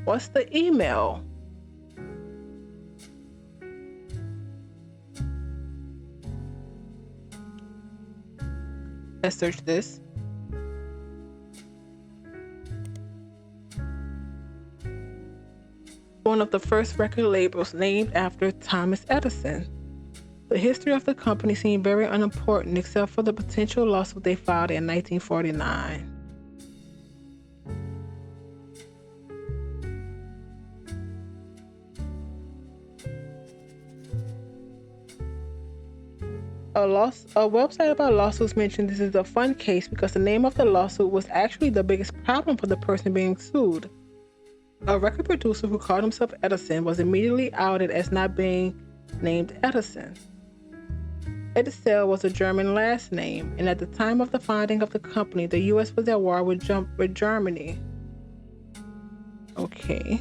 What's the email? Let's search this. One of the first record labels named after Thomas Edison. The history of the company seemed very unimportant except for the potential lawsuit they filed in 1949. A website about lawsuits mentioned this is a fun case because the name of the lawsuit was actually the biggest problem for the person being sued. A record producer who called himself Edison was immediately outed as not being named Edison. Edsel was a German last name, and at the time of the founding of the company, the U.S. was at war with Germany. Okay.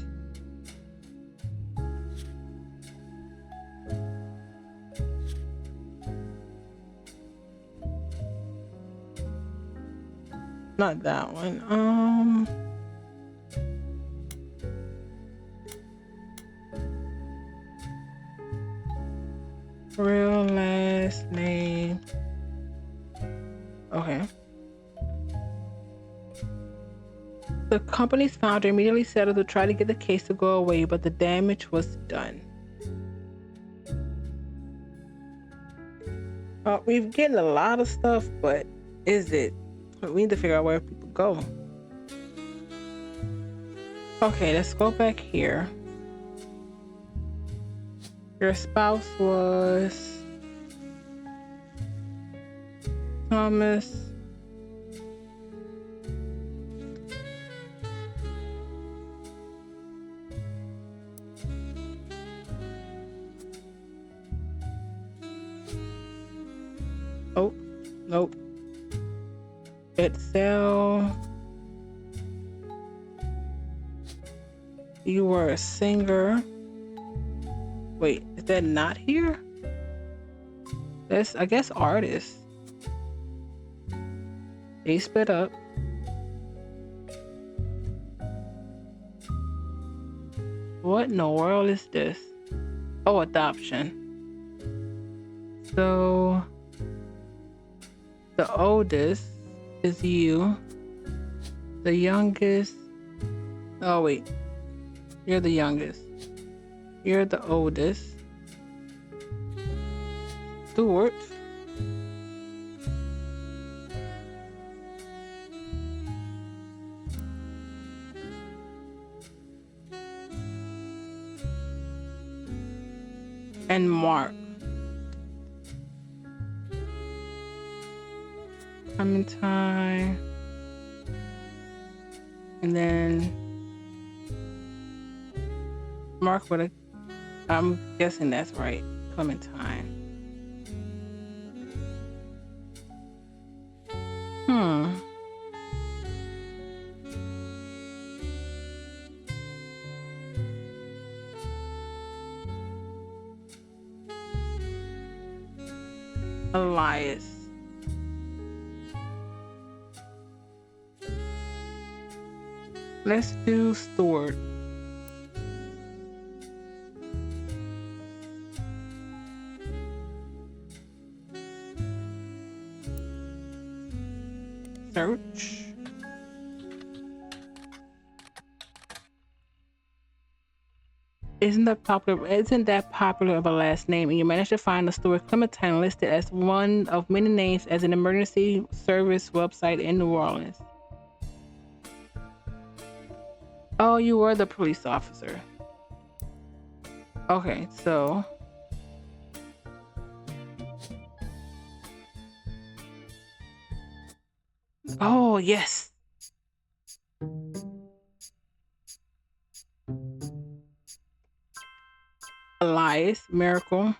Not that one. Real last name. Okay. The company's founder immediately settled to try to get the case to go away, but the damage was done. We've getting a lot of stuff, but is it? We need to figure out where people go. Okay, let's go back here. Your spouse was Thomas. Oh, nope. Edsel. You were a singer. Wait, is that not here? That's, I guess, artist. They split up. What in the world is this? Oh, adoption. So, the oldest is you. The youngest. Oh, wait. You're the youngest. You're the oldest. Stuart. And Mark. Clementine. And then Mark would have, I'm guessing that's right. Clementine. Elias. Let's do Stuart. Search. Isn't that popular of a last name, and you managed to find the Stuart Clementine listed as one of many names as an emergency service website in New Orleans. Oh, you were the police officer. Okay, so oh yes. Elias, Miracle.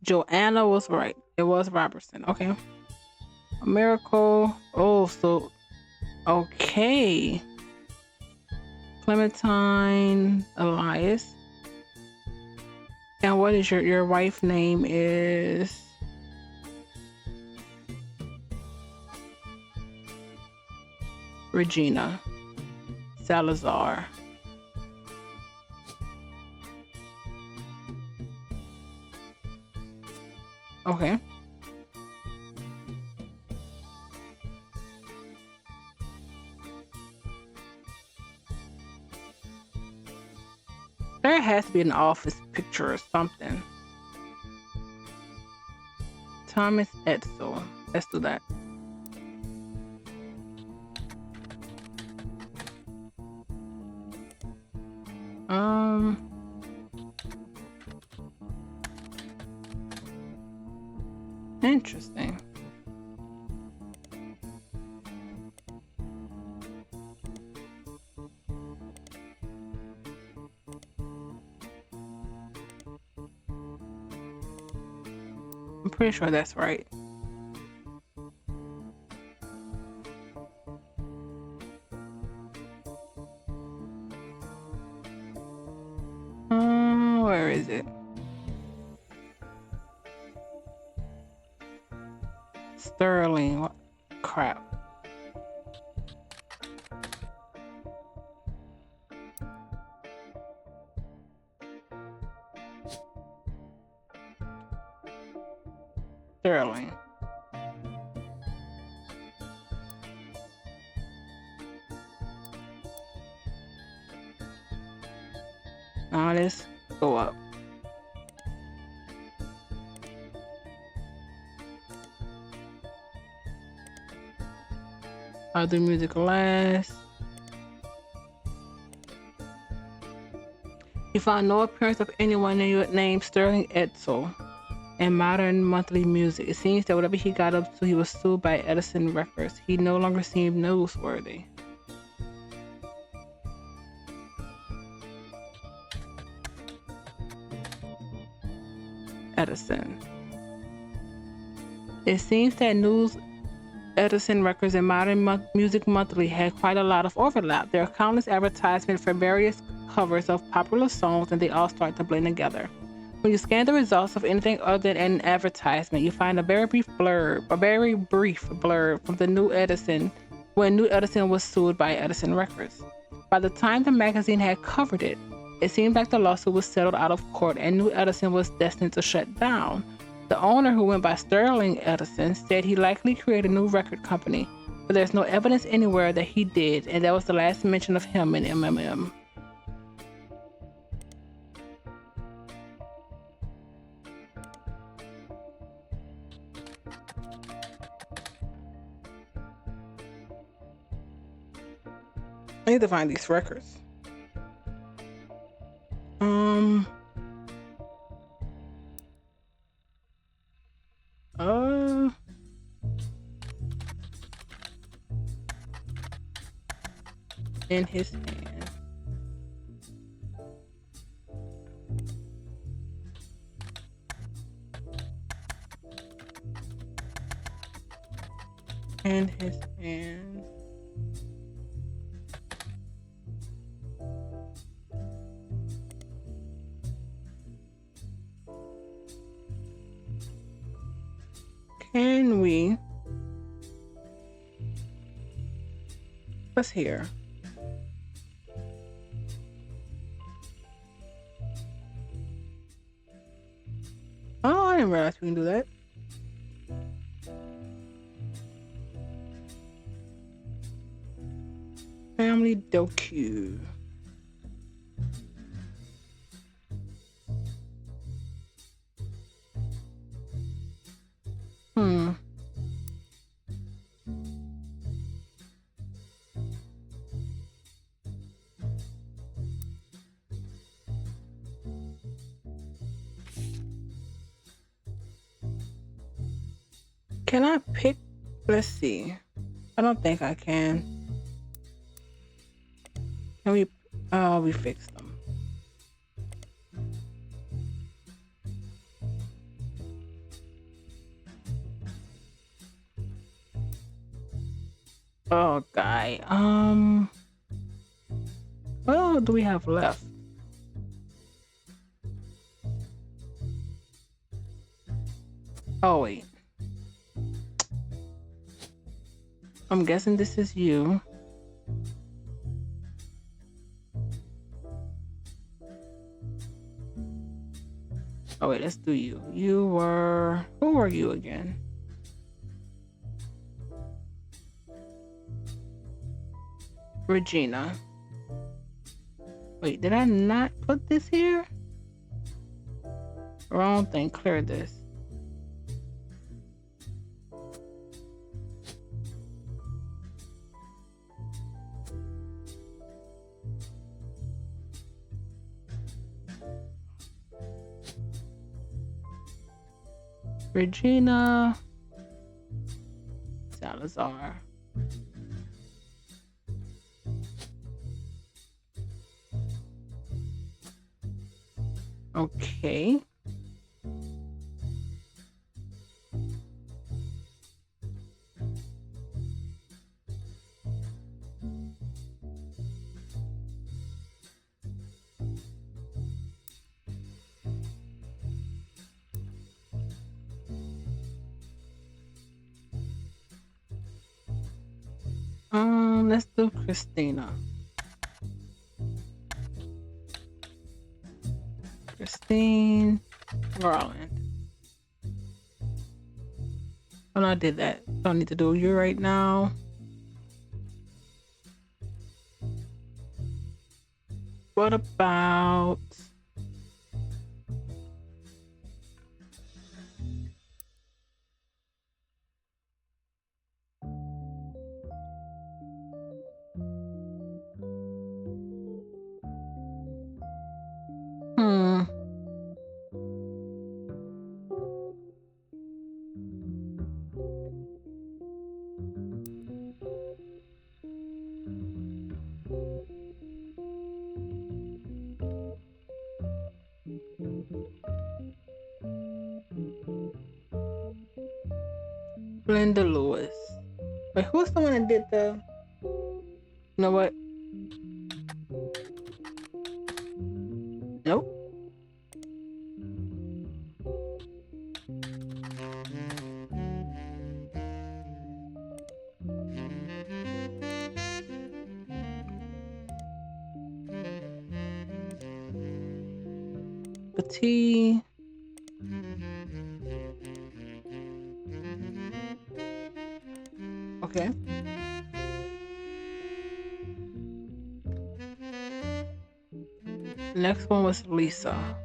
Joanna was right. It was Robertson. Okay. Miracle. Oh, so okay. Clementine, Elias. And what is your wife name is? Regina Salazar. Okay. There has to be an office picture or something. Thomas Edsel. Let's do that. Interesting. I'm pretty sure that's right. Where is it? Sterling. What crap. Sterling. Now let's go up. I'll do music last. You found no appearance of anyone named Sterling Edsel in modern monthly music. It seems that whatever he got up to, he was sued by Edison Records. He no longer seemed newsworthy. Edison. It seems that Edison Records and Modern Music Monthly had quite a lot of overlap. There are countless advertisements for various covers of popular songs, and they all start to blend together. When you scan the results of anything other than an advertisement, you find a very brief blurb from the New Edison, when New Edison was sued by Edison Records. By the time the magazine had covered it, it seemed like the lawsuit was settled out of court and New Edison was destined to shut down. The owner, who went by Sterling Edison, said he likely created a new record company, but there's no evidence anywhere that he did, and that was the last mention of him in MMM. I need to find these records. In his hand. In his hand. Can we? What's here? Oh, I didn't realize we can do that. Family docu. Can I pick? Let's see. I don't think I can. Can we? Oh, we fixed them. Oh, guy. What do we have left? Oh, wait. I'm guessing this is you. Oh wait, let's do you. You were, who were you again? Regina. Wait, did I not put this here? Wrong thing, clear this. Regina Salazar. Okay. Let's do Christina. Christine Garland. Oh no, I did that. Don't need to do you right now. What about Linda Lewis? Wait, who's the one that did the? You know what? Nope. Petit. Okay. The next one was Lisa.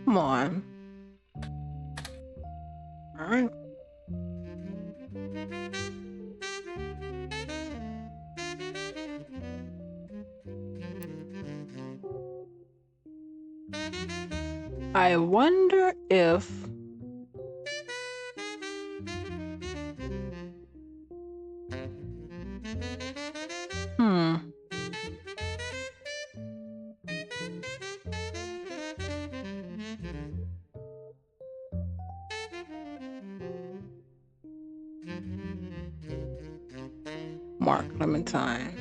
Come on. All right. I wonder if Mark Clementine.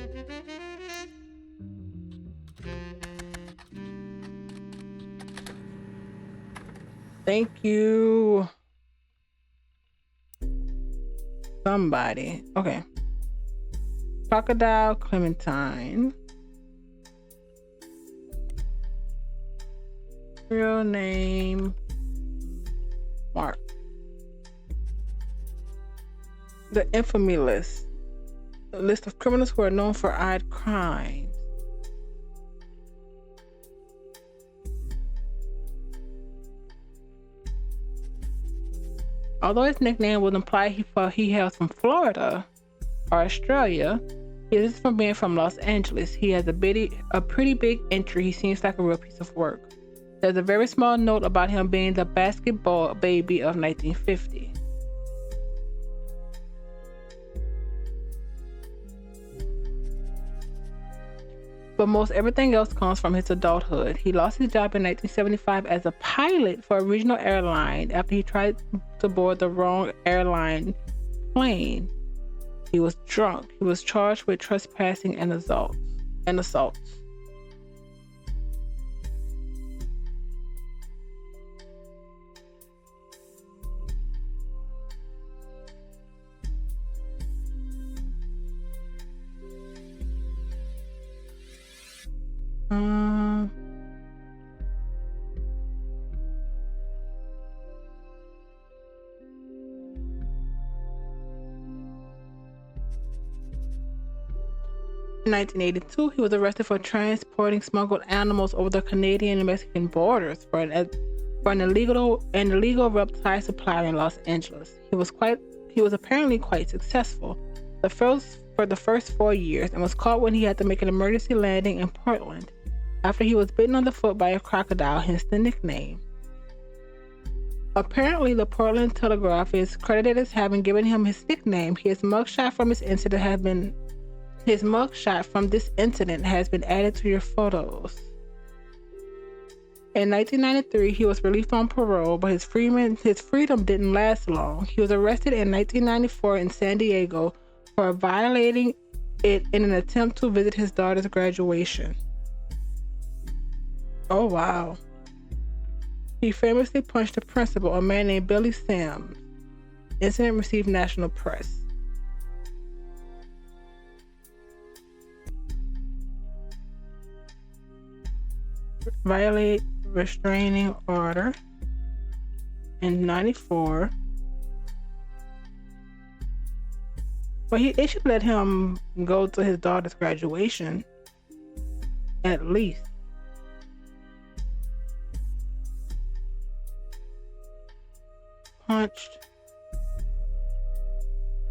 Thank you. Somebody. Okay. Crocodile Clementine. Real name Mark. The infamy list. A list of criminals who are known for odd crimes. Although his nickname would imply he hails from Florida or Australia, he is from being from Los Angeles. He has a pretty big entry. He seems like a real piece of work. There's a very small note about him being the basketball baby of 1950. But most everything else comes from his adulthood. He lost his job in 1975 as a pilot for a regional airline after he tried to board the wrong airline plane. He was drunk. He was charged with trespassing and assaults. Um, In 1982, he was arrested for transporting smuggled animals over the Canadian and Mexican borders for an illegal reptile supplier in Los Angeles. He was apparently quite successful for the first 4 years, and was caught when he had to make an emergency landing in Portland after he was bitten on the foot by a crocodile, hence the nickname. Apparently, the Portland Telegraph is credited as having given him his nickname. His mugshot from this incident has been added to your photos. In 1993, he was released on parole, but his freedom didn't last long. He was arrested in 1994 in San Diego for violating it in an attempt to visit his daughter's graduation. Oh, wow. He famously punched the principal, a man named Billy Sims. The incident received national press. Violate restraining order in 94. But they should let him go to his daughter's graduation, at least. Punched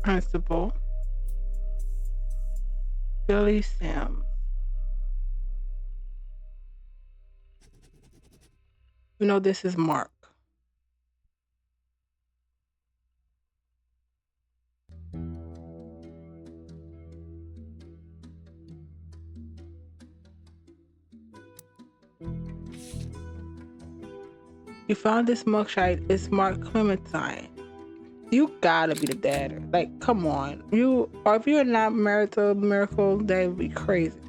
principal Billy Sims. You know this is Mark. You found this mugshot. It's Mark Clementine. You gotta be the dad. Like, come on. If you're not married to Miracle, that would be crazy.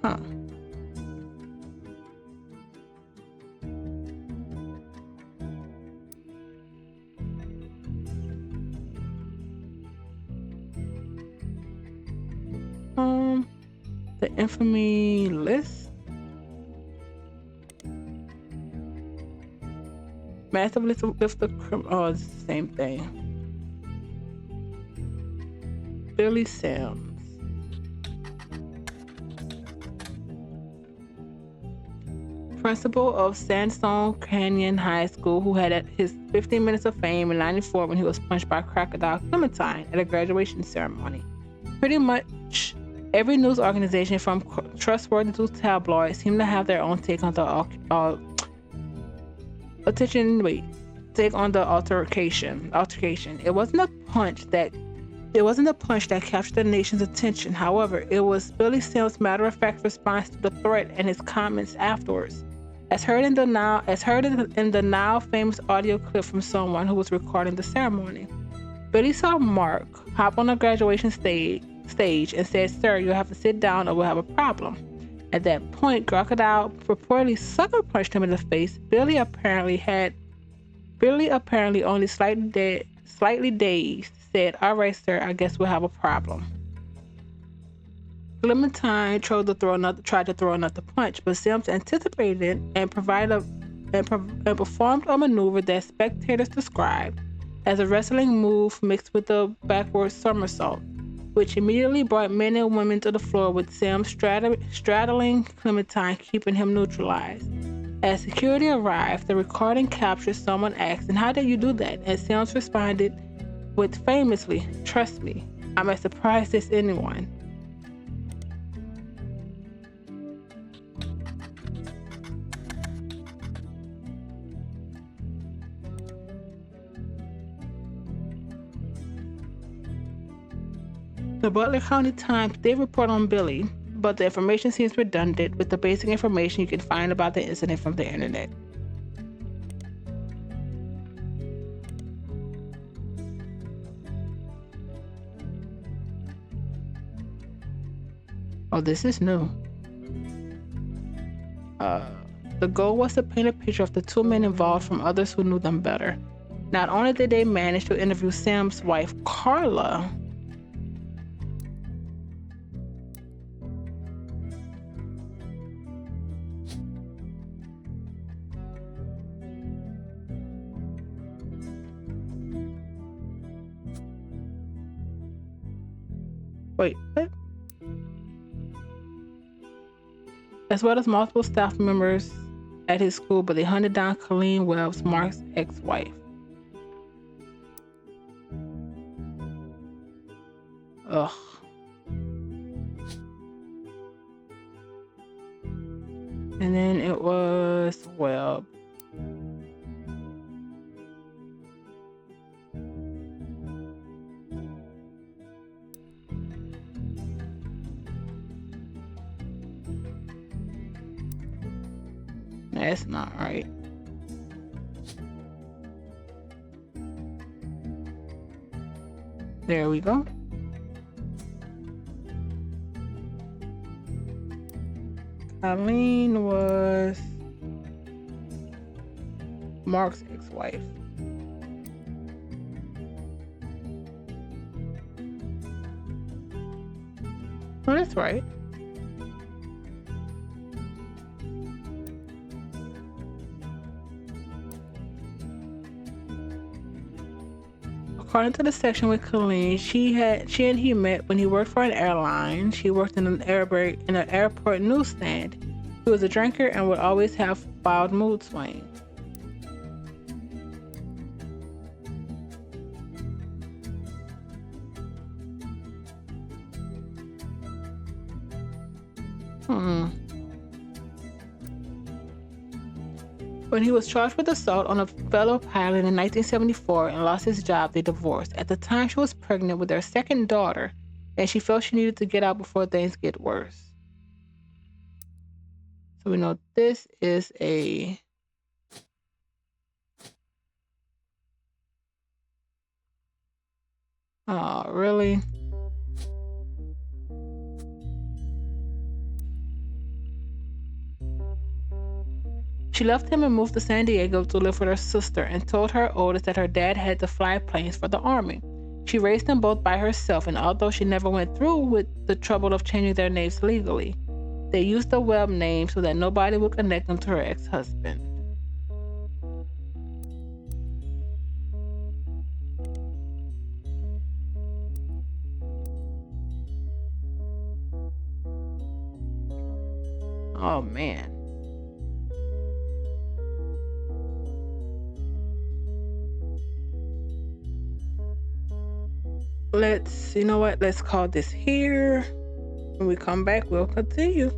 Huh. The infamy list. Massive list of the it's the same thing. Billy Sims. Principal of Sandstone Canyon High School, who had his 15 minutes of fame in 94 when he was punched by Crocodile Clementine at a graduation ceremony. Pretty much every news organization, from trustworthy to tabloids, seem to have their own take on the altercation. It wasn't a punch that captured the nation's attention. However, it was Billy Sims' matter-of-fact response to the threat and his comments afterwards, as heard in the now famous audio clip from someone who was recording the ceremony. Billy saw Mark hop on the graduation stage and said, "Sir, you'll have to sit down or we'll have a problem." At that point, Crocodile purportedly sucker punched him in the face. Billy apparently only slightly dazed, said, "All right, sir, I guess we'll have a problem." Clementine tried to throw another punch, but Sims anticipated it and performed a maneuver that spectators described as a wrestling move mixed with a backward somersault, which immediately brought men and women to the floor, with Sims straddling Clementine, keeping him neutralized. As security arrived, the recording captures someone asking, "How did you do that?" And Sims responded with famously, "Trust me, I'm as surprised as anyone." The Butler County Times did report on Billy, but the information seems redundant with the basic information you can find about the incident from the internet. Oh, this is new. The goal was to paint a picture of the two men involved from others who knew them better. Not only did they manage to interview Sam's wife, Carla, wait, what? As well as multiple staff members at his school, but they hunted down Colleen Wells, Mark's ex-wife. Ugh. And then it was Webb. That's not right. There we go. Colleen was Mark's ex-wife. Oh, that's right. According to the section with Colleen, she and he met when he worked for an airline. She worked in an airport newsstand. He was a drinker and would always have wild mood swings. When he was charged with assault on a fellow pilot in 1974 and lost his job, they divorced. At the time, she was pregnant with their second daughter, and she felt she needed to get out before things get worse. So we know this is a... Oh, really? She left him and moved to San Diego to live with her sister and told her oldest that her dad had to fly planes for the Army. She raised them both by herself, and although she never went through with the trouble of changing their names legally, they used the Webb name so that nobody would connect them to her ex-husband. Oh, man. You know what? Let's call this here. When we come back, we'll continue.